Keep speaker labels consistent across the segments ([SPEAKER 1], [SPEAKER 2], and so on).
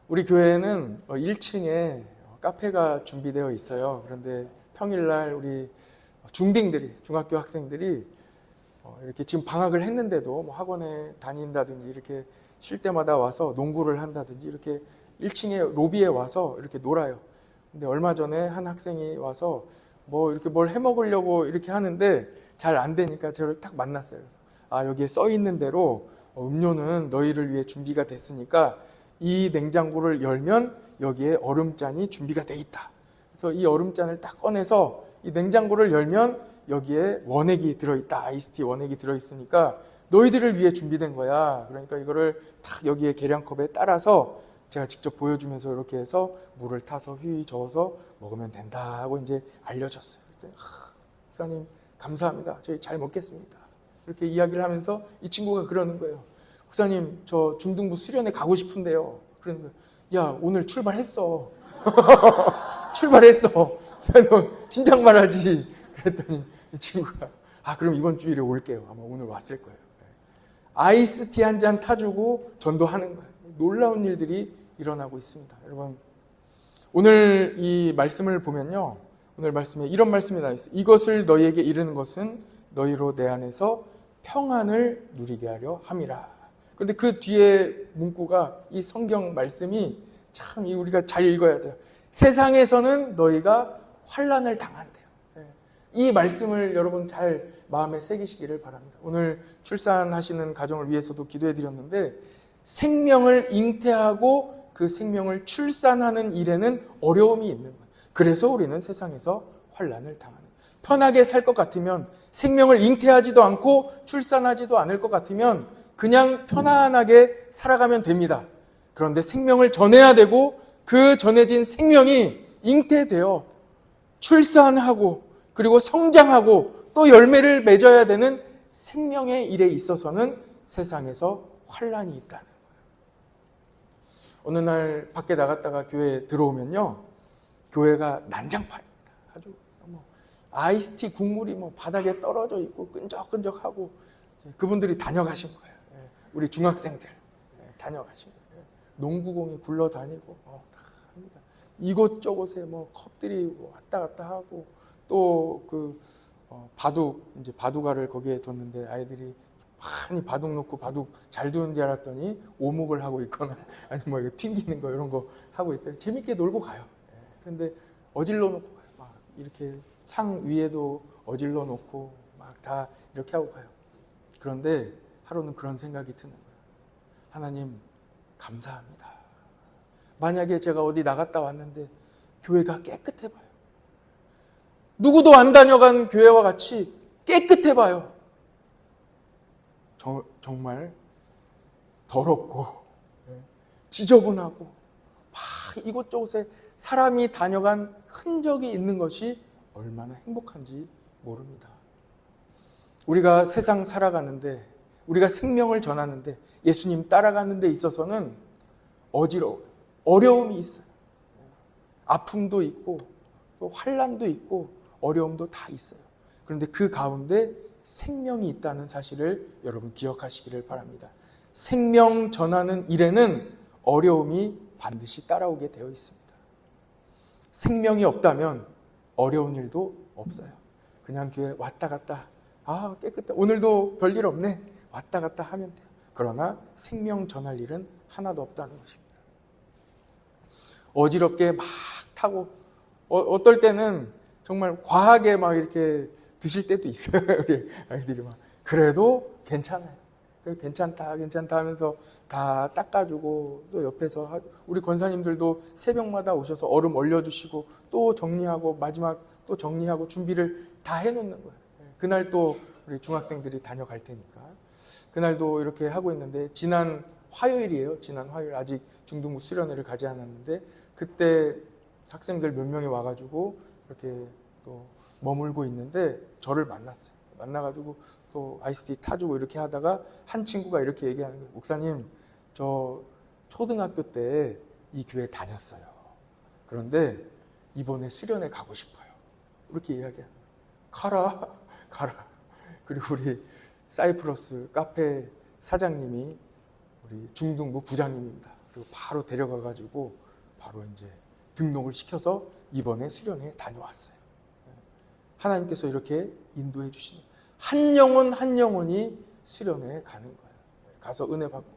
[SPEAKER 1] 우리 교회는 1층에 카페가 준비되어 있어요. 그런데 평일날 우리 중딩들이, 중학교 학생들이 이렇게 지금 방학을 했는데도 뭐 학원에 다닌다든지 이렇게 쉴 때마다 와서 농구를 한다든지 이렇게 1층에 로비에 와서 이렇게 놀아요. 근데 얼마 전에 한 학생이 와서 뭐 이렇게 뭘 해 먹으려고 이렇게 하는데 잘 안 되니까 저를 딱 만났어요. 그래서 여기에 써 있는 대로 음료는 너희를 위해 준비가 됐으니까 이 냉장고를 열면 여기에 얼음잔이 준비가 돼 있다. 그래서 이 얼음잔을 딱 꺼내서 이 냉장고를 열면 여기에 원액이 들어있다. 아이스티 원액이 들어있으니까 너희들을 위해 준비된 거야. 그러니까 이거를 딱 여기에 계량컵에 따라서 제가 직접 보여주면서 이렇게 해서 물을 타서 휘 저어서 먹으면 된다 하고 이제 알려줬어요. 목사님 감사합니다. 저희 잘 먹겠습니다. 이렇게 이야기를 하면서 이 친구가 그러는 거예요. 목사님 저 중등부 수련회 가고 싶은데요. 그러는 거예요. 야 오늘 출발했어. 출발했어. 야 너 진작 말하지. 그랬더니 이 친구가 그럼 이번 주일에 올게요. 아마 오늘 왔을 거예요. 아이스티 한 잔 타주고 전도하는 거예요. 놀라운 일들이 일어나고 있습니다. 여러분 오늘 이 말씀을 보면요. 오늘 말씀에 이런 말씀이 나와 있어요. 이것을 너희에게 이르는 것은 너희로 내 안에서 평안을 누리게 하려 함이라. 그런데 그 뒤에 문구가 이 성경 말씀이 참 우리가 잘 읽어야 돼요. 세상에서는 너희가 환난을 당한대요. 이 말씀을 여러분 잘 마음에 새기시기를 바랍니다. 오늘 출산하시는 가정을 위해서도 기도해 드렸는데 생명을 잉태하고 그 생명을 출산하는 일에는 어려움이 있는 거예요. 그래서 우리는 세상에서 환난을 당하는 거예요. 편하게 살 것 같으면 생명을 잉태하지도 않고 출산하지도 않을 것 같으면 그냥 편안하게 살아가면 됩니다. 그런데 생명을 전해야 되고 그 전해진 생명이 잉태되어 출산하고 그리고 성장하고 또 열매를 맺어야 되는 생명의 일에 있어서는 세상에서 환난이 있다는 거예요. 어느 날 밖에 나갔다가 교회에 들어오면요. 교회가 난장판입니다. 아주 아이스티 국물이 바닥에 떨어져 있고 끈적끈적하고 그분들이 다녀가신 거예요. 우리 중학생들 다녀가신 거예요. 농구공이 굴러다니고 다 합니다. 이곳저곳에 컵들이 왔다 갔다 하고 또 그 바둑 이제 바둑알을 거기에 뒀는데 아이들이 많이 바둑 놓고 바둑 잘 두는 줄 알았더니 오목을 하고 있거나 아니면 이거 튕기는 거 이런 거 하고 있더니 재밌게 놀고 가요. 그런데 어질러 놓고 가요. 막 이렇게 상 위에도 어질러 놓고 막 다 이렇게 하고 가요. 그런데 하루는 그런 생각이 드는 거예요. 하나님 감사합니다. 만약에 제가 어디 나갔다 왔는데 교회가 깨끗해 봐요. 누구도 안 다녀간 교회와 같이 깨끗해 봐요. 정말 더럽고 지저분하고 막 이곳저곳에 사람이 다녀간 흔적이 있는 것이 얼마나 행복한지 모릅니다. 우리가 세상 살아가는데 우리가 생명을 전하는데 예수님 따라가는 데 있어서는 어지러워요. 어려움이 있어요. 아픔도 있고 또 환난도 있고 어려움도 다 있어요. 그런데 그 가운데 생명이 있다는 사실을 여러분 기억하시기를 바랍니다. 생명 전하는 일에는 어려움이 반드시 따라오게 되어 있습니다. 생명이 없다면 어려운 일도 없어요. 그냥 교회 왔다 갔다 깨끗해. 오늘도 별일 없네. 왔다 갔다 하면 돼요. 그러나 생명 전할 일은 하나도 없다는 것입니다. 어지럽게 막 타고 어떨 때는 정말 과하게 막 이렇게 드실 때도 있어요. 우리 아이들이 막 그래도 괜찮아요. 괜찮다 하면서 다 닦아주고 또 옆에서 우리 권사님들도 새벽마다 오셔서 얼음 얼려주시고 또 정리하고 마지막 또 정리하고 준비를 다 해놓는 거예요. 그날 또 우리 중학생들이 다녀갈 테니까 그날도 이렇게 하고 있는데 지난 화요일이에요. 지난 화요일 아직 중등부 수련회를 가지 않았는데 그때 학생들 몇 명이 와가지고 이렇게 또 머물고 있는데 저를 만났어요. 만나가지고 또 아이스티 타주고 이렇게 하다가 한 친구가 이렇게 얘기하는 거예요. 목사님, 저 초등학교 때 이 교회 다녔어요. 그런데 이번에 수련회 가고 싶어요. 이렇게 이야기해요. 가라. 그리고 우리 사이프러스 카페 사장님이 우리 중등부 부장님입니다. 그리고 바로 데려가가지고 바로 이제 등록을 시켜서 이번에 수련회에 다녀왔어요. 하나님께서 이렇게 인도해 주시는 한 영혼 한 영혼이 수련회에 가는 거예요. 가서 은혜 받고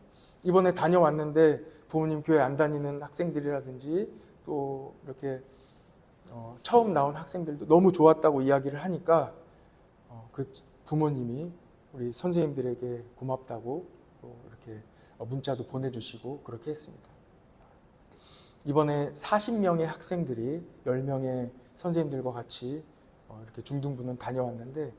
[SPEAKER 1] 이번에 다녀왔는데 부모님 교회 안 다니는 학생들이라든지 또 이렇게 처음 나온 학생들도 너무 좋았다고 이야기를 하니까 그 부모님이 우리 선생님들에게 고맙다고 또 이렇게 문자도 보내주시고 그렇게 했습니다. 이번에 40명의 학생들이 10명의 선생님들과 같이 이렇게 중등부는 다녀왔는데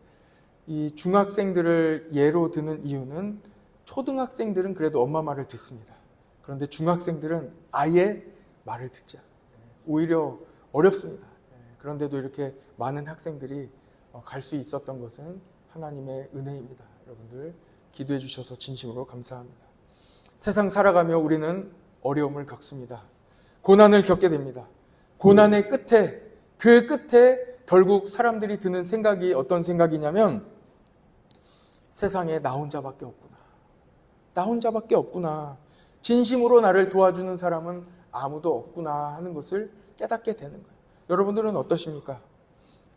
[SPEAKER 1] 이 중학생들을 예로 드는 이유는 초등학생들은 그래도 엄마 말을 듣습니다. 그런데 중학생들은 아예 말을 듣지 않아요. 오히려 어렵습니다. 그런데도 이렇게 많은 학생들이 갈 수 있었던 것은 하나님의 은혜입니다. 여러분들 기도해 주셔서 진심으로 감사합니다. 세상 살아가며 우리는 어려움을 겪습니다. 고난을 겪게 됩니다. 고난의 끝에 그 끝에 결국 사람들이 드는 생각이 어떤 생각이냐면 세상에 나 혼자밖에 없구나. 나 혼자밖에 없구나. 진심으로 나를 도와주는 사람은 아무도 없구나 하는 것을 깨닫게 되는 거예요. 여러분들은 어떠십니까?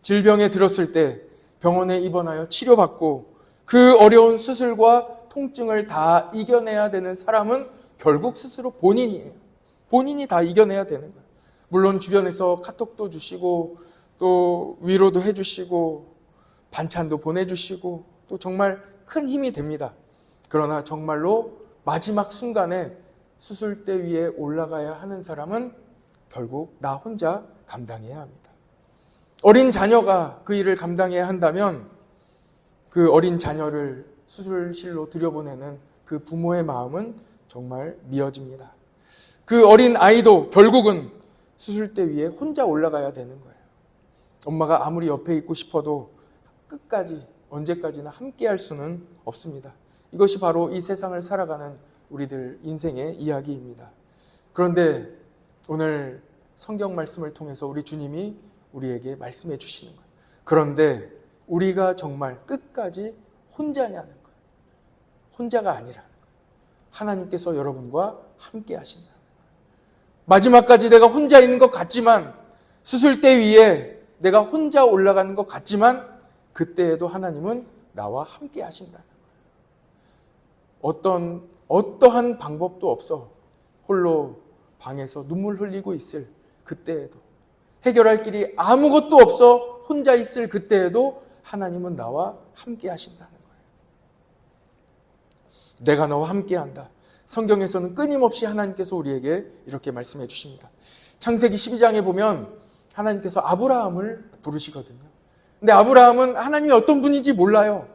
[SPEAKER 1] 질병에 들었을 때 병원에 입원하여 치료받고 그 어려운 수술과 통증을 다 이겨내야 되는 사람은 결국 스스로 본인이에요. 본인이 다 이겨내야 되는 거예요. 물론 주변에서 카톡도 주시고 또 위로도 해주시고 반찬도 보내주시고 또 정말 큰 힘이 됩니다. 그러나 정말로 마지막 순간에 수술대 위에 올라가야 하는 사람은 결국 나 혼자 감당해야 합니다. 어린 자녀가 그 일을 감당해야 한다면 그 어린 자녀를 수술실로 들여보내는 그 부모의 마음은 정말 미어집니다. 그 어린 아이도 결국은 수술대 위에 혼자 올라가야 되는 거예요. 엄마가 아무리 옆에 있고 싶어도 끝까지 언제까지나 함께 할 수는 없습니다. 이것이 바로 이 세상을 살아가는 우리들 인생의 이야기입니다. 그런데 오늘 성경 말씀을 통해서 우리 주님이 우리에게 말씀해 주시는 거예요. 그런데 우리가 정말 끝까지 혼자냐는 거예요. 혼자가 아니라는 거예요. 하나님께서 여러분과 함께 하신다는 거예요. 마지막까지 내가 혼자 있는 것 같지만 수술대 위에 내가 혼자 올라가는 것 같지만 그때에도 하나님은 나와 함께 하신다는 거예요. 어떠한 방법도 없어 홀로 방에서 눈물 흘리고 있을 그때에도 해결할 길이 아무것도 없어 혼자 있을 그때에도 하나님은 나와 함께 하신다는 거예요. 내가 너와 함께 한다. 성경에서는 끊임없이 하나님께서 우리에게 이렇게 말씀해 주십니다. 창세기 12장에 보면 하나님께서 아브라함을 부르시거든요. 근데 아브라함은 하나님이 어떤 분인지 몰라요.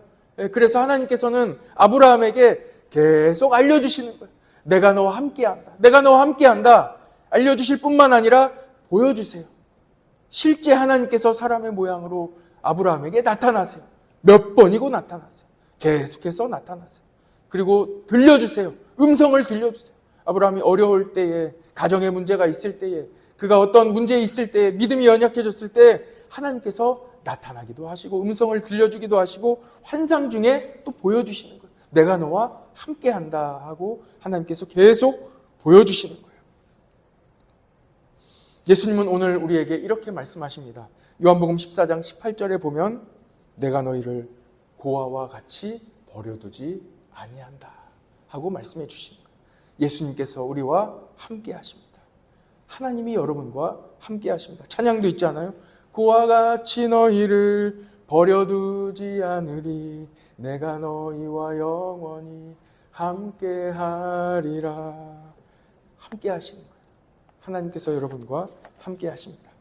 [SPEAKER 1] 그래서 하나님께서는 아브라함에게 계속 알려주시는 거예요. 내가 너와 함께한다. 내가 너와 함께한다. 알려주실 뿐만 아니라 보여주세요. 실제 하나님께서 사람의 모양으로 아브라함에게 나타나세요. 몇 번이고 나타나세요. 계속해서 나타나세요. 그리고 들려주세요. 음성을 들려주세요. 아브라함이 어려울 때에, 가정에 문제가 있을 때에, 그가 어떤 문제에 있을 때에, 믿음이 연약해졌을 때 하나님께서 나타나기도 하시고 음성을 들려주기도 하시고 환상 중에 또 보여주시는 거예요. 내가 너와 함께한다 하고 하나님께서 계속 보여주시는 거예요. 예수님은 오늘 우리에게 이렇게 말씀하십니다. 요한복음 14장 18절에 보면 내가 너희를 고아와 같이 버려두지 아니한다 하고 말씀해 주시는 거예요. 예수님께서 우리와 함께 하십니다. 하나님이 여러분과 함께 하십니다. 찬양도 있잖아요. 그와 같이 너희를 버려두지 않으리 내가 너희와 영원히 함께하리라. 함께 하시는 거예요. 하나님께서 여러분과 함께 하십니다.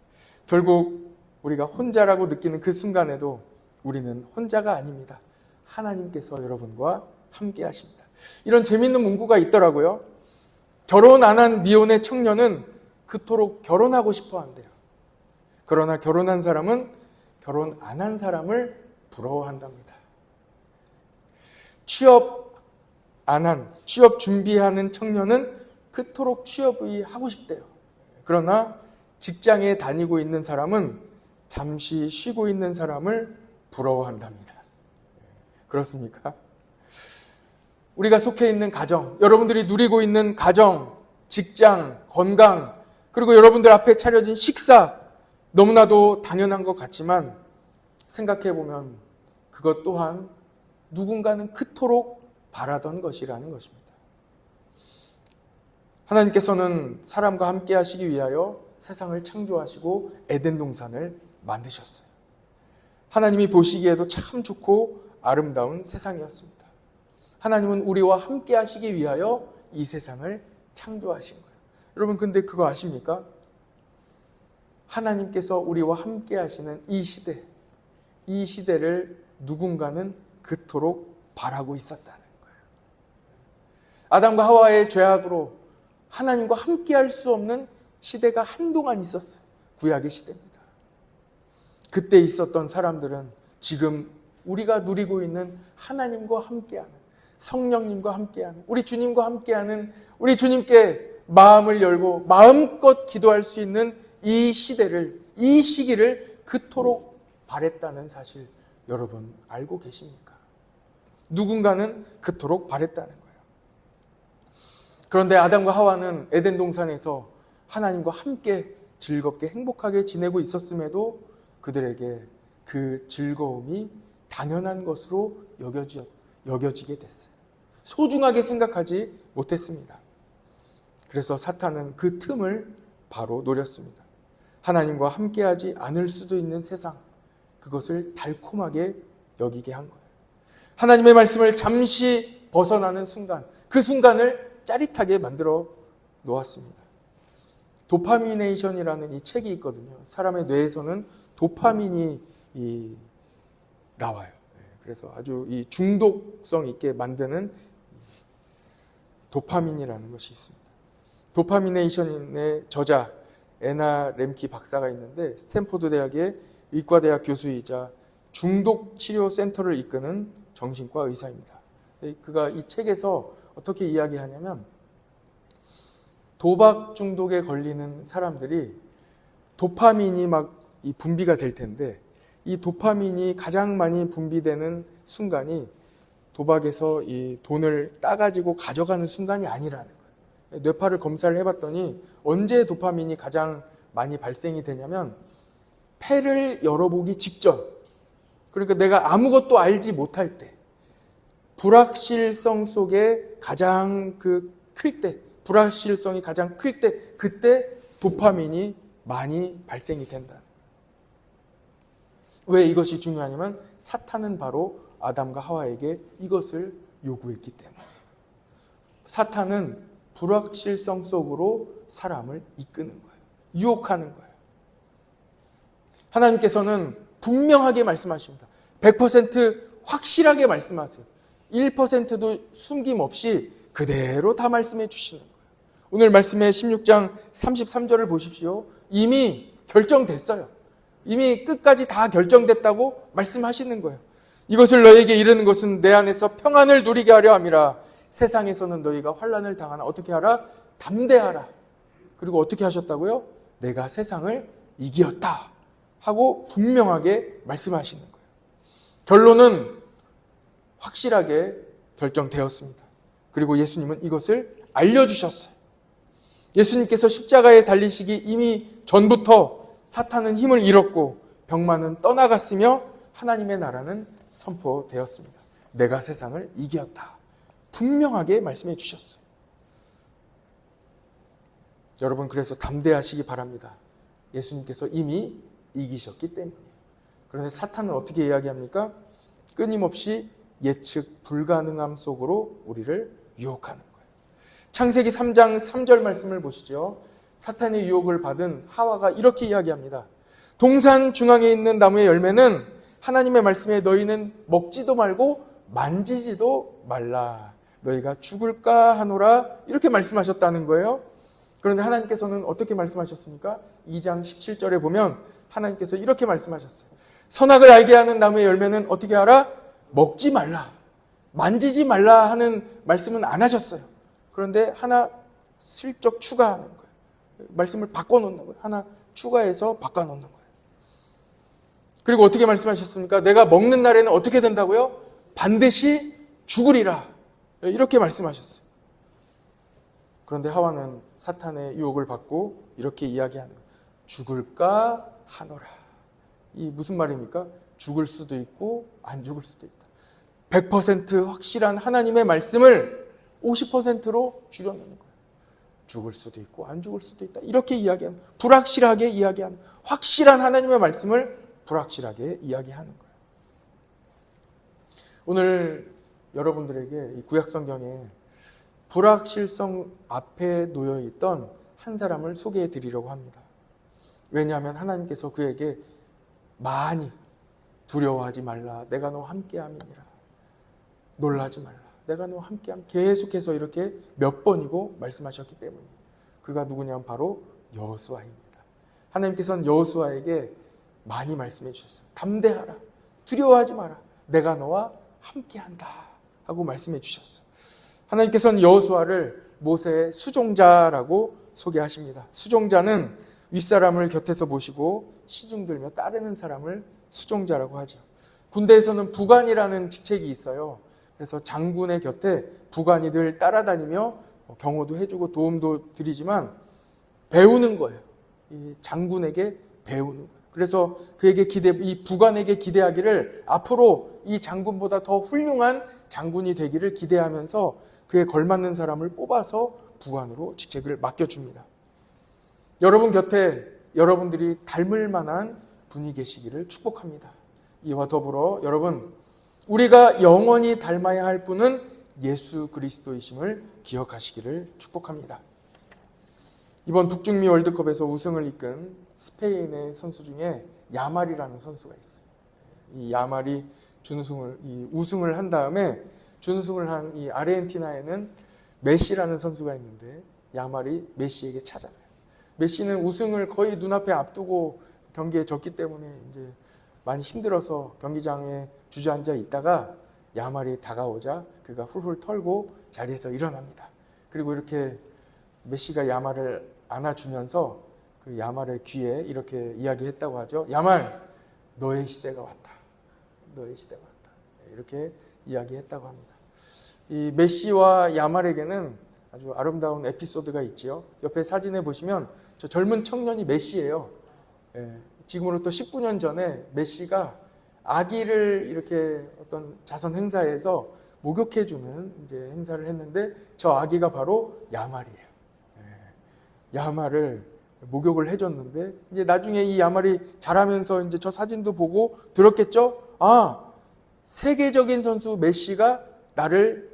[SPEAKER 1] 결국 우리가 혼자라고 느끼는 그 순간에도 우리는 혼자가 아닙니다. 하나님께서 여러분과 함께 하십니다. 이런 재미있는 문구가 있더라고요. 결혼 안 한 미혼의 청년은 그토록 결혼하고 싶어 한대요. 그러나 결혼한 사람은 결혼 안 한 사람을 부러워한답니다. 취업 준비하는 청년은 그토록 취업이 하고 싶대요. 그러나 직장에 다니고 있는 사람은 잠시 쉬고 있는 사람을 부러워한답니다. 그렇습니까? 우리가 속해 있는 가정, 여러분들이 누리고 있는 가정, 직장, 건강, 그리고 여러분들 앞에 차려진 식사, 너무나도 당연한 것 같지만 생각해보면 그것 또한 누군가는 그토록 바라던 것이라는 것입니다. 하나님께서는 사람과 함께 하시기 위하여 세상을 창조하시고 에덴 동산을 만드셨어요. 하나님이 보시기에도 참 좋고 아름다운 세상이었습니다. 하나님은 우리와 함께 하시기 위하여 이 세상을 창조하신 거예요. 여러분 근데 그거 아십니까? 하나님께서 우리와 함께 하시는 이 시대를 누군가는 그토록 바라고 있었다는 거예요. 아담과 하와의 죄악으로 하나님과 함께 할 수 없는 시대가 한동안 있었어요. 구약의 시대입니다. 그때 있었던 사람들은 지금 우리가 누리고 있는 하나님과 함께하는, 성령님과 함께하는, 우리 주님과 함께하는, 우리 주님께 마음을 열고 마음껏 기도할 수 있는 이 시대를, 이 시기를 그토록 바랬다는 사실 여러분 알고 계십니까? 누군가는 그토록 바랬다는 거예요. 그런데 아담과 하와는 에덴 동산에서 하나님과 함께 즐겁게 행복하게 지내고 있었음에도 그들에게 그 즐거움이 당연한 것으로 여겨지게 됐어요. 소중하게 생각하지 못했습니다. 그래서 사탄은 그 틈을 바로 노렸습니다. 하나님과 함께하지 않을 수도 있는 세상, 그것을 달콤하게 여기게 한 거예요. 하나님의 말씀을 잠시 벗어나는 순간, 그 순간을 짜릿하게 만들어 놓았습니다. 도파미네이션이라는 이 책이 있거든요. 사람의 뇌에서는 도파민이 나와요. 그래서 아주 이 중독성 있게 만드는 도파민이라는 것이 있습니다. 도파미네이션의 저자 애나 렘키 박사가 있는데 스탠포드 대학의 의과대학 교수이자 중독치료센터를 이끄는 정신과 의사입니다. 그가 이 책에서 어떻게 이야기하냐면 도박 중독에 걸리는 사람들이 도파민이 막 이 분비가 될 텐데 이 도파민이 가장 많이 분비되는 순간이 도박에서 이 돈을 따가지고 가져가는 순간이 아니라는 거예요. 뇌파를 검사를 해봤더니 언제 도파민이 가장 많이 발생이 되냐면 패를 열어보기 직전, 그러니까 내가 아무것도 알지 못할 때, 불확실성 속에 가장 클 때, 불확실성이 가장 클 때, 그때 도파민이 많이 발생이 된다. 왜 이것이 중요하냐면 사탄은 바로 아담과 하와에게 이것을 요구했기 때문에. 사탄은 불확실성 속으로 사람을 이끄는 거예요. 유혹하는 거예요. 하나님께서는 분명하게 말씀하십니다. 100% 확실하게 말씀하세요. 1%도 숨김없이 그대로 다 말씀해 주시는 거예요. 오늘 말씀의 16장 33절을 보십시오. 이미 결정됐어요. 이미 끝까지 다 결정됐다고 말씀하시는 거예요. 이것을 너에게 이르는 것은 내 안에서 평안을 누리게 하려 함이라. 세상에서는 너희가 환난을 당하나 어떻게 하라? 담대하라. 그리고 어떻게 하셨다고요? 내가 세상을 이기었다 하고 분명하게 말씀하시는 거예요. 결론은 확실하게 결정되었습니다. 그리고 예수님은 이것을 알려주셨어요. 예수님께서 십자가에 달리시기 이미 전부터 사탄은 힘을 잃었고 병만은 떠나갔으며 하나님의 나라는 선포되었습니다. 내가 세상을 이겼다. 분명하게 말씀해 주셨어요. 여러분 그래서 담대하시기 바랍니다. 예수님께서 이미 이기셨기 때문이에요. 그런데 사탄은 어떻게 이야기합니까? 끊임없이 예측 불가능함 속으로 우리를 유혹하는 거예요. 창세기 3장 3절 말씀을 보시죠. 사탄의 유혹을 받은 하와가 이렇게 이야기합니다. 동산 중앙에 있는 나무의 열매는 하나님의 말씀에 너희는 먹지도 말고 만지지도 말라. 너희가 죽을까 하노라. 이렇게 말씀하셨다는 거예요. 그런데 하나님께서는 어떻게 말씀하셨습니까? 2장 17절에 보면 하나님께서 이렇게 말씀하셨어요. 선악을 알게 하는 나무의 열매는 어떻게 하라? 먹지 말라. 만지지 말라 하는 말씀은 안 하셨어요. 그런데 하나 슬쩍 추가하는 거예요. 말씀을 바꿔놓는 거예요. 하나 추가해서 바꿔놓는 거예요. 그리고 어떻게 말씀하셨습니까? 내가 먹는 날에는 어떻게 된다고요? 반드시 죽으리라. 이렇게 말씀하셨어요. 그런데 하와는 사탄의 유혹을 받고 이렇게 이야기하는 거예요. 죽을까 하노라. 이 무슨 말입니까? 죽을 수도 있고 안 죽을 수도 있다. 100% 확실한 하나님의 말씀을 50%로 줄여놓는 거예요. 죽을 수도 있고 안 죽을 수도 있다. 이렇게 이야기하는, 불확실하게 이야기하는, 확실한 하나님의 말씀을 불확실하게 이야기하는 거예요. 오늘 여러분들에게 이 구약성경에 불확실성 앞에 놓여있던 한 사람을 소개해 드리려고 합니다. 왜냐하면 하나님께서 그에게 많이 두려워하지 말라. 내가 너와 함께함이니라. 놀라지 말라. 내가 너와 함께함. 계속해서 이렇게 몇 번이고 말씀하셨기 때문입니다. 그가 누구냐면 바로 여호수아입니다. 하나님께서는 여호수아에게 많이 말씀해 주셨어요. 담대하라. 두려워하지 마라. 내가 너와 함께한다. 하고 말씀해 주셨어요. 하나님께서는 여호수아를 모세의 수종자라고 소개하십니다. 수종자는 윗사람을 곁에서 모시고 시중 들며 따르는 사람을 수종자라고 하죠. 군대에서는 부관이라는 직책이 있어요. 그래서 장군의 곁에 부관이 늘 따라다니며 경호도 해주고 도움도 드리지만 배우는 거예요. 이 장군에게 배우는 거예요. 그래서 그에게 이 부관에게 기대하기를 앞으로 이 장군보다 더 훌륭한 장군이 되기를 기대하면서 그에 걸맞는 사람을 뽑아서 부관으로 직책을 맡겨줍니다. 여러분 곁에 여러분들이 닮을 만한 분이 계시기를 축복합니다. 이와 더불어 여러분, 우리가 영원히 닮아야 할 분은 예수 그리스도이심을 기억하시기를 축복합니다. 이번 북중미 월드컵에서 우승을 이끈 스페인의 선수 중에 야말이라는 선수가 있어요. 이 야말이 우승을 한 다음에 준우승을 한 이 아르헨티나에는 메시라는 선수가 있는데 야말이 메시에게 찾아가요. 메시는 우승을 거의 눈앞에 앞두고 경기에 졌기 때문에 이제 많이 힘들어서 경기장에 주저앉아 있다가 야말이 다가오자 그가 훌훌 털고 자리에서 일어납니다. 그리고 이렇게 메시가 야말을 안아주면서 그 야말의 귀에 이렇게 이야기했다고 하죠. 야말, 너의 시대가 왔다. 너의 시대가 왔다. 이렇게 이야기했다고 합니다. 이 메시와 야말에게는 아주 아름다운 에피소드가 있지요. 옆에 사진에 보시면 저 젊은 청년이 메시예요. 지금으로부터 19년 전에 메시가 아기를 이렇게 어떤 자선 행사에서 목욕해주는 이제 행사를 했는데 저 아기가 바로 야말이에요. 야말을 목욕을 해줬는데 이제 나중에 이 야말이 자라면서 이제 저 사진도 보고 들었겠죠? 아, 세계적인 선수 메시가 나를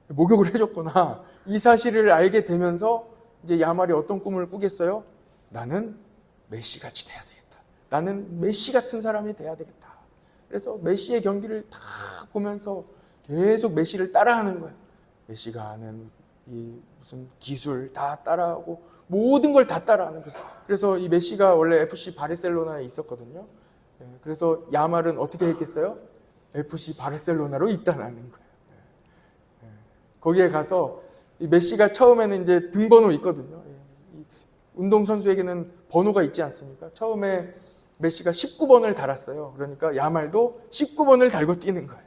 [SPEAKER 1] 목욕을 해줬구나. 이 사실을 알게 되면서 이제 야말이 어떤 꿈을 꾸겠어요? 나는 메시같이 돼야 되겠다. 나는 메시 같은 사람이 돼야 되겠다. 그래서 메시의 경기를 다 보면서 계속 메시를 따라하는 거예요. 메시가 하는 이 무슨 기술 다 따라하고 모든 걸 다 따라하는 거예요. 그래서 이 메시가 원래 FC 바르셀로나에 있었거든요. 그래서 야말은 어떻게 했겠어요? FC 바르셀로나로 입단하는 거예요. 거기에 가서 이 메시가 처음에는 이제 등번호 있거든요. 운동선수에게는 번호가 있지 않습니까? 처음에 메시가 19번을 달았어요. 그러니까 야말도 19번을 달고 뛰는 거예요.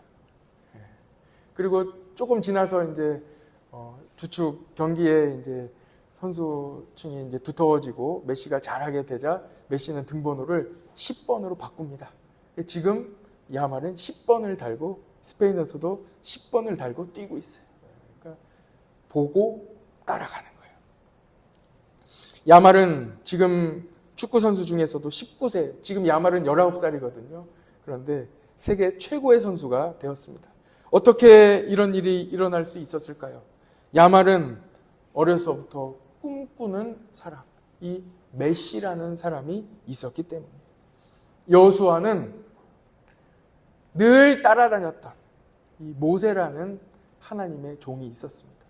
[SPEAKER 1] 그리고 조금 지나서 이제 주축 경기에 이제 선수층이 이제 두터워지고 메시가 잘하게 되자 메시는 등번호를 10번으로 바꿉니다. 지금 야말은 10번을 달고 스페인에서도 10번을 달고 뛰고 있어요. 그러니까 보고 따라가는 거예요. 야말은 지금 축구 선수 중에서도 19세, 지금 야말은 19살이거든요. 그런데 세계 최고의 선수가 되었습니다. 어떻게 이런 일이 일어날 수 있었을까요? 야말은 어려서부터 꿈꾸는 사람, 이 메시라는 사람이 있었기 때문이에요. 여호수아는 늘 따라다녔던 이 모세라는 하나님의 종이 있었습니다.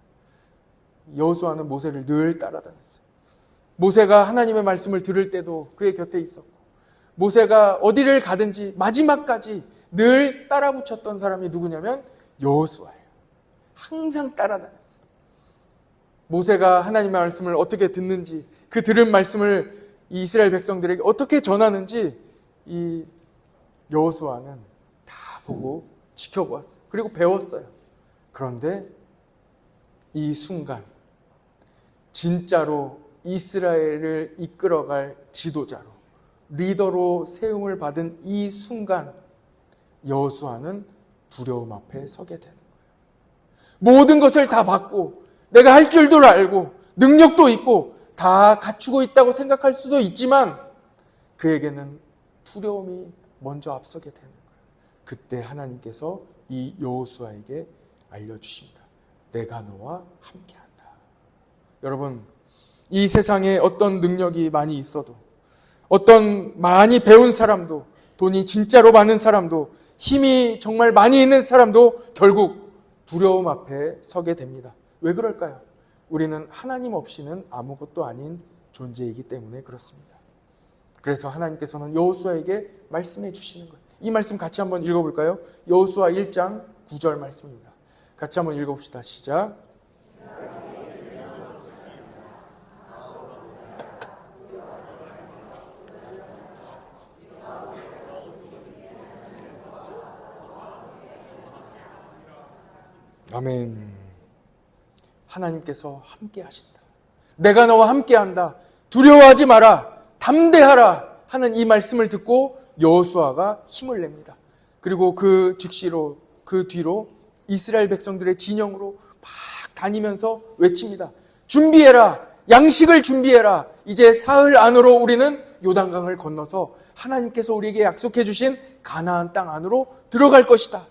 [SPEAKER 1] 여호수아는 모세를 늘 따라다녔어요. 모세가 하나님의 말씀을 들을 때도 그의 곁에 있었고, 모세가 어디를 가든지 마지막까지 늘 따라붙였던 사람이 누구냐면 여호수아예요. 항상 따라다녔어요. 모세가 하나님의 말씀을 어떻게 듣는지, 그 들은 말씀을 이 이스라엘 백성들에게 어떻게 전하는지 이 여호수아는 다 보고 지켜보았어요. 그리고 배웠어요. 그런데 이 순간 진짜로 이스라엘을 이끌어갈 지도자로, 리더로 세움을 받은 이 순간 여호수아는 두려움 앞에 서게 되는 거예요. 모든 것을 다 받고 내가 할 줄도 알고 능력도 있고 다 갖추고 있다고 생각할 수도 있지만 그에게는 두려움이 먼저 앞서게 되는 거예요. 그때 하나님께서 이 여호수아에게 알려주십니다. 내가 너와 함께한다. 여러분, 이 세상에 어떤 능력이 많이 있어도, 어떤 많이 배운 사람도, 돈이 진짜로 많은 사람도, 힘이 정말 많이 있는 사람도 결국 두려움 앞에 서게 됩니다. 왜 그럴까요? 우리는 하나님 없이는 아무것도 아닌 존재이기 때문에 그렇습니다. 그래서 하나님께서는 여호수아에게 말씀해 주시는 거예요. 이 말씀 같이 한번 읽어볼까요? 여호수아 1장 9절 말씀입니다. 같이 한번 읽어봅시다. 시작. 아멘. 하나님께서 함께 하신다. 내가 너와 함께 한다. 두려워하지 마라. 담대하라. 하는 이 말씀을 듣고 여호수아가 힘을 냅니다. 그리고 그 즉시로, 그 뒤로 이스라엘 백성들의 진영으로 막 다니면서 외칩니다. 준비해라. 양식을 준비해라. 이제 사흘 안으로 우리는 요단강을 건너서 하나님께서 우리에게 약속해 주신 가나안 땅 안으로 들어갈 것이다.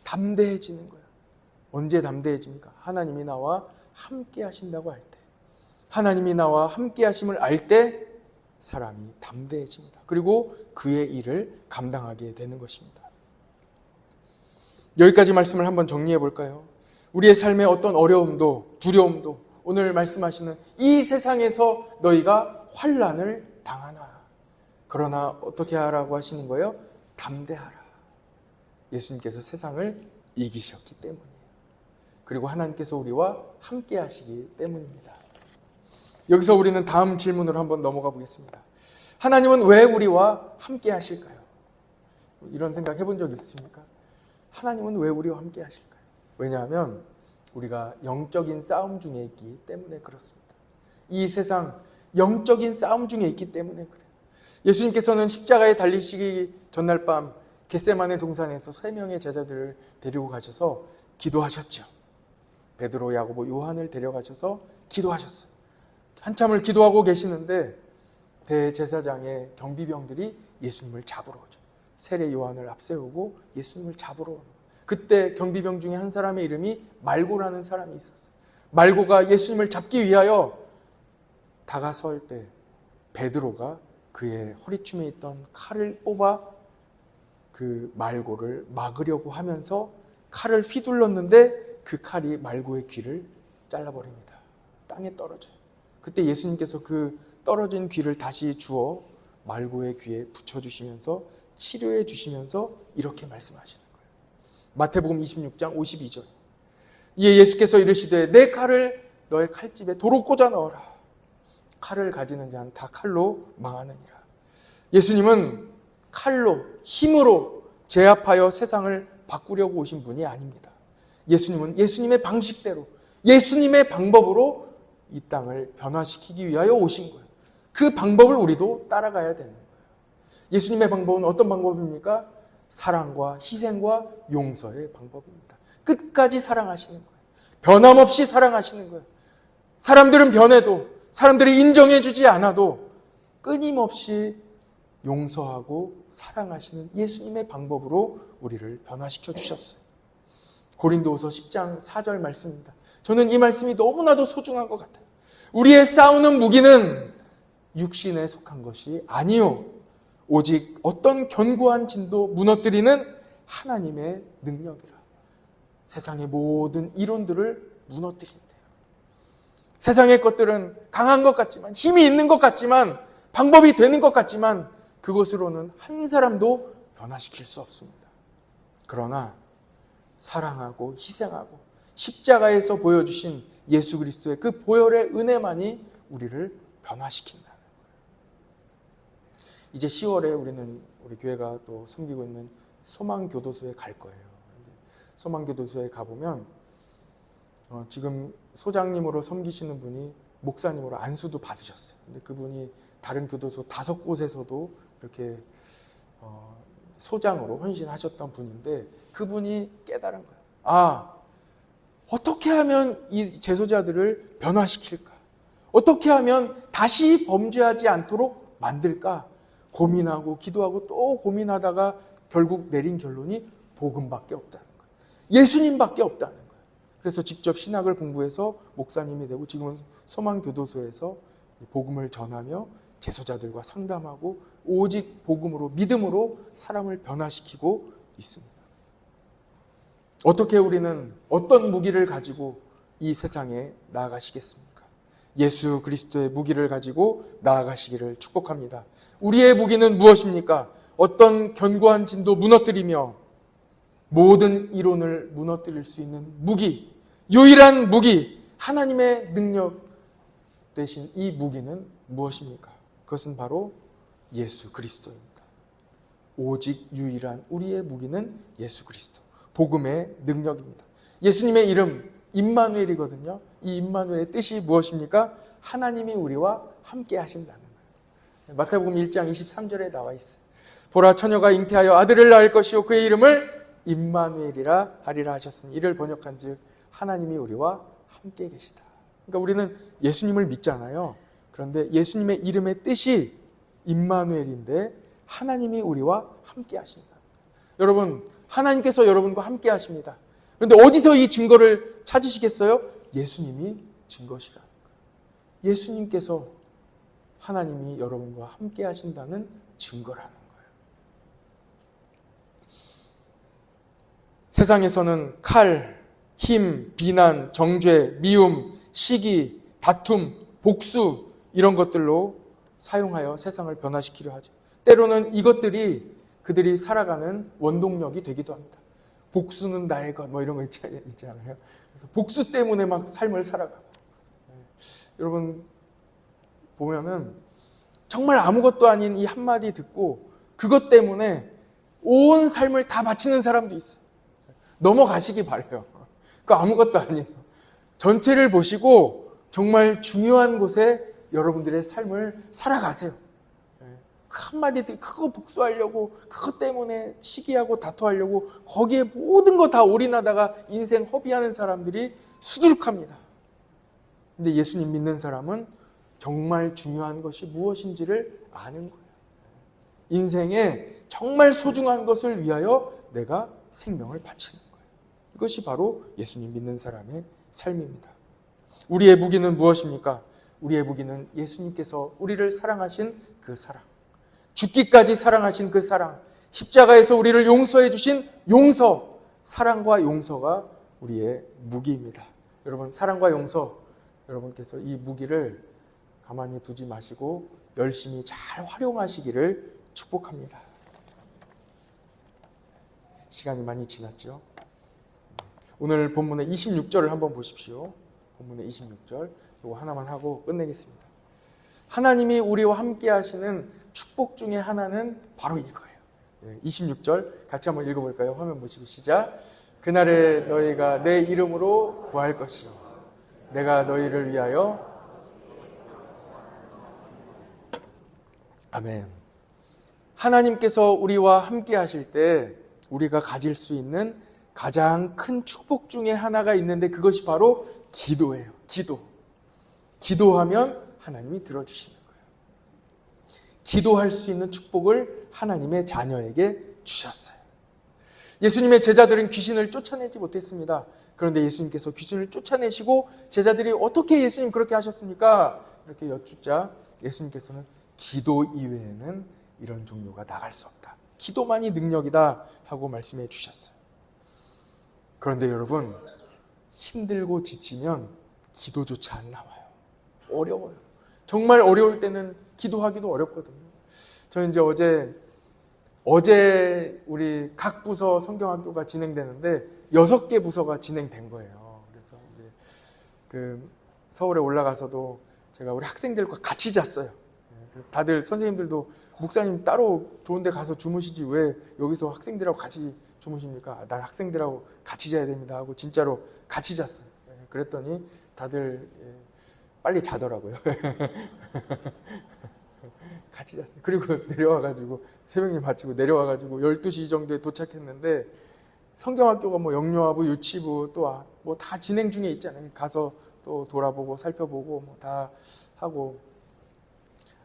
[SPEAKER 1] 담대해지는 거예요. 언제 담대해집니까? 하나님이 나와 함께 하신다고 할 때, 하나님이 나와 함께 하심을 알 때 사람이 담대해집니다. 그리고 그의 일을 감당하게 되는 것입니다. 여기까지 말씀을 한번 정리해 볼까요? 우리의 삶에 어떤 어려움도 두려움도 오늘 말씀하시는 이 세상에서 너희가 환난을 당하나, 그러나 어떻게 하라고 하시는 거예요? 담대하라. 예수님께서 세상을 이기셨기 때문이에요. 그리고 하나님께서 우리와 함께 하시기 때문입니다. 여기서 우리는 다음 질문으로 한번 넘어가 보겠습니다. 하나님은 왜 우리와 함께 하실까요? 이런 생각 해본 적 있으십니까? 하나님은 왜 우리와 함께 하실까요? 왜냐하면 우리가 영적인 싸움 중에 있기 때문에 그렇습니다. 이 세상 영적인 싸움 중에 있기 때문에 그래요. 예수님께서는 십자가에 달리시기 전날 밤 겟세마네 동산에서 3명의 제자들을 데리고 가셔서 기도하셨죠. 베드로, 야고보, 요한을 데려가셔서 기도하셨어요. 한참을 기도하고 계시는데 대제사장의 경비병들이 예수님을 잡으러 오죠. 세례 요한을 앞세우고 예수님을 잡으러 오는 거예요. 그때 경비병 중에 한 사람의 이름이 말고라는 사람이 있었어요. 말고가 예수님을 잡기 위하여 다가설 때 베드로가 그의 허리춤에 있던 칼을 뽑아 그 말고를 막으려고 하면서 칼을 휘둘렀는데 그 칼이 말고의 귀를 잘라버립니다. 땅에 떨어져요. 그때 예수님께서 그 떨어진 귀를 다시 주어 말고의 귀에 붙여주시면서 치료해 주시면서 이렇게 말씀하시는 거예요. 마태복음 26장 52절. 이에 예수께서 이르시되 내 칼을 너의 칼집에 도로 꽂아 넣어라. 칼을 가지는 자는 다 칼로 망하느니라. 예수님은 칼로, 힘으로 제압하여 세상을 바꾸려고 오신 분이 아닙니다. 예수님은 예수님의 방식대로, 예수님의 방법으로 이 땅을 변화시키기 위하여 오신 거예요. 그 방법을 우리도 따라가야 되는 거예요. 예수님의 방법은 어떤 방법입니까? 사랑과 희생과 용서의 방법입니다. 끝까지 사랑하시는 거예요. 변함없이 사랑하시는 거예요. 사람들은 변해도, 사람들이 인정해주지 않아도 끊임없이 용서하고 사랑하시는 예수님의 방법으로 우리를 변화시켜 주셨어요. 고린도후서 10장 4절 말씀입니다. 저는 이 말씀이 너무나도 소중한 것 같아요. 우리의 싸우는 무기는 육신에 속한 것이 아니요 오직 어떤 견고한 진도 무너뜨리는 하나님의 능력이라. 세상의 모든 이론들을 무너뜨린대요. 세상의 것들은 강한 것 같지만, 힘이 있는 것 같지만, 방법이 되는 것 같지만 그것으로는 한 사람도 변화시킬 수 없습니다. 그러나 사랑하고 희생하고 십자가에서 보여주신 예수 그리스도의 그 보혈의 은혜만이 우리를 변화시킨다는 거예요. 이제 10월에 우리 교회가 또 섬기고 있는 소망교도소에 갈 거예요. 소망교도소에 가보면 지금 소장님으로 섬기시는 분이 목사님으로 안수도 받으셨어요. 근데 그분이 다른 교도소 5곳에서도 이렇게 소장으로 헌신하셨던 분인데 그분이 깨달은 거예요. 아, 어떻게 하면 이 재소자들을 변화시킬까? 어떻게 하면 다시 범죄하지 않도록 만들까? 고민하고 기도하고 또 고민하다가 결국 내린 결론이 복음밖에 없다는 거예요. 예수님밖에 없다는 거예요. 그래서 직접 신학을 공부해서 목사님이 되고 지금은 소망교도소에서 복음을 전하며 재소자들과 상담하고 오직 복음으로 믿음으로 사람을 변화시키고 있습니다. 어떻게 우리는 어떤 무기를 가지고 이 세상에 나아가시겠습니까? 예수 그리스도의 무기를 가지고 나아가시기를 축복합니다. 우리의 무기는 무엇입니까? 어떤 견고한 진도 무너뜨리며 모든 이론을 무너뜨릴 수 있는 무기, 유일한 무기, 하나님의 능력 대신 이 무기는 무엇입니까? 그것은 바로 예수 그리스도입니다. 오직 유일한 우리의 무기는 예수 그리스도, 복음의 능력입니다. 예수님의 이름 임마누엘이거든요. 이 임마누엘의 뜻이 무엇입니까? 하나님이 우리와 함께 하신다는 거예요. 마태복음 1장 23절에 나와 있어요. 보라, 처녀가 잉태하여 아들을 낳을 것이요 그의 이름을 임마누엘이라 하리라 하셨으니 이를 번역한 즉 하나님이 우리와 함께 계시다. 그러니까 우리는 예수님을 믿잖아요. 그런데 예수님의 이름의 뜻이 임마누엘인데 하나님이 우리와 함께 하신다. 여러분, 하나님께서 여러분과 함께 하십니다. 그런데 어디서 이 증거를 찾으시겠어요? 예수님이 증거시라는 거예요. 예수님께서 하나님이 여러분과 함께 하신다는 증거라는 거예요. 세상에서는 칼, 힘, 비난, 정죄, 미움, 시기, 다툼, 복수 이런 것들로 사용하여 세상을 변화시키려 하죠. 때로는 이것들이 그들이 살아가는 원동력이 되기도 합니다. 복수는 나의 것, 뭐 이런 거 있잖아요. 그래서 복수 때문에 막 삶을 살아가고. 여러분 보면은 정말 아무것도 아닌 이 한마디 듣고 그것 때문에 온 삶을 다 바치는 사람도 있어요. 넘어가시기 바라요. 그 아무것도 아니에요. 전체를 보시고 정말 중요한 곳에 여러분들의 삶을 살아가세요. 그 한마디 그거 복수하려고 그것 때문에 시기하고 다투하려고 거기에 모든 거 다 올인하다가 인생 허비하는 사람들이 수두룩합니다. 근데 예수님 믿는 사람은 정말 중요한 것이 무엇인지를 아는 거예요. 인생에 정말 소중한 것을 위하여 내가 생명을 바치는 거예요. 이것이 바로 예수님 믿는 사람의 삶입니다. 우리의 무기는 무엇입니까? 우리의 무기는 예수님께서 우리를 사랑하신 그 사랑, 죽기까지 사랑하신 그 사랑, 십자가에서 우리를 용서해 주신 용서, 사랑과 용서가 우리의 무기입니다. 여러분, 사랑과 용서, 여러분께서 이 무기를 가만히 두지 마시고 열심히 잘 활용하시기를 축복합니다. 시간이 많이 지났죠? 오늘 본문의 26절을 한번 보십시오. 본문의 26절, 이거 하나만 하고 끝내겠습니다. 하나님이 우리와 함께 하시는 축복 중에 하나는 바로 이거예요. 26절 같이 한번 읽어볼까요? 화면 보시고 시작. 그날에 너희가 내 이름으로 구할 것이요 내가 너희를 위하여 아멘. 하나님께서 우리와 함께 하실 때 우리가 가질 수 있는 가장 큰 축복 중에 하나가 있는데 그것이 바로 기도예요. 기도하면 하나님이 들어주시는 거예요. 기도할 수 있는 축복을 하나님의 자녀에게 주셨어요. 예수님의 제자들은 귀신을 쫓아내지 못했습니다. 그런데 예수님께서 귀신을 쫓아내시고 제자들이 어떻게 예수님 그렇게 하셨습니까? 이렇게 여쭙자 예수님께서는 기도 이외에는 이런 종류가 나갈 수 없다. 기도만이 능력이다 하고 말씀해 주셨어요. 그런데 여러분, 힘들고 지치면 기도조차 안 나와요. 어려워요. 정말 어려울 때는 기도하기도 어렵거든요. 저는 이제 어제 우리 각 부서 성경학교가 진행되는데 6개 부서가 진행된 거예요. 그래서 이제 그 서울에 올라가서도 제가 우리 학생들과 같이 잤어요. 다들 선생님들도 목사님 따로 좋은 데 가서 주무시지 왜 여기서 학생들하고 같이 주무십니까? 난 학생들하고 같이 자야 됩니다 하고 진짜로 같이 잤어요. 그랬더니 다들 빨리 자더라고요. 같이 잤어요. 그리고 내려와가지고 새벽일 마치고 내려와가지고 12시 정도에 도착했는데 성경학교가 뭐 영유아부, 유치부 또 뭐 다 진행 중에 있잖아요. 가서 또 돌아보고 살펴보고 뭐 다 하고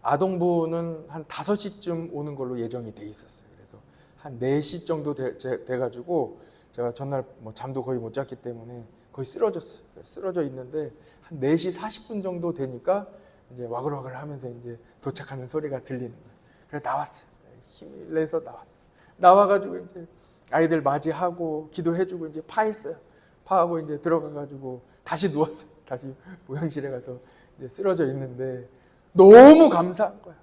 [SPEAKER 1] 아동부는 한 5시쯤 오는 걸로 예정이 돼 있었어요. 그래서 한 4시 정도 돼가지고 제가 전날 뭐 잠도 거의 못 잤기 때문에 거의 쓰러졌어요. 쓰러져 있는데 한 4시 40분 정도 되니까 이제 와글와글 하면서 이제 도착하는 소리가 들리는 거예요. 그래서 나왔어요. 힘을 내서 나왔어요. 나와가지고 이제 아이들 맞이하고 기도해주고 이제 파했어요. 파하고 이제 들어가가지고 다시 누웠어요. 다시 모양실에 가서 이제 쓰러져 있는데 너무 감사한 거야.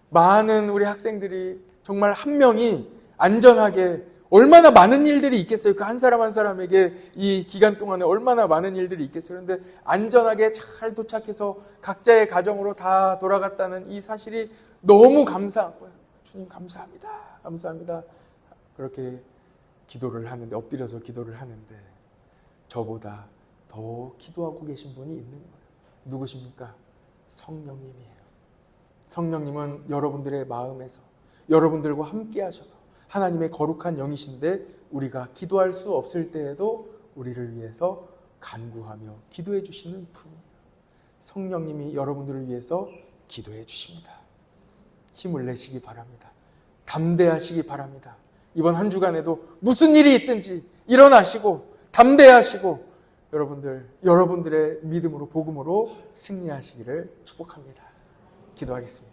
[SPEAKER 1] 많은 우리 학생들이 정말 한 명이 안전하게 얼마나 많은 일들이 있겠어요. 그 한 사람 한 사람에게 이 기간 동안에 얼마나 많은 일들이 있겠어요. 그런데 안전하게 잘 도착해서 각자의 가정으로 다 돌아갔다는 이 사실이 너무 감사한 거예요. 주님 감사합니다. 감사합니다. 그렇게 기도를 하는데 엎드려서 기도를 하는데 저보다 더 기도하고 계신 분이 있는 거예요. 누구십니까? 성령님이에요. 성령님은 여러분들의 마음에서 여러분들과 함께 하셔서 하나님의 거룩한 영이신데 우리가 기도할 수 없을 때에도 우리를 위해서 간구하며 기도해 주시는 분이에요. 성령님이 여러분들을 위해서 기도해 주십니다. 힘을 내시기 바랍니다. 담대하시기 바랍니다. 이번 한 주간에도 무슨 일이 있든지 일어나시고 담대하시고 여러분들의 믿음으로 복음으로 승리하시기를 축복합니다. 기도하겠습니다.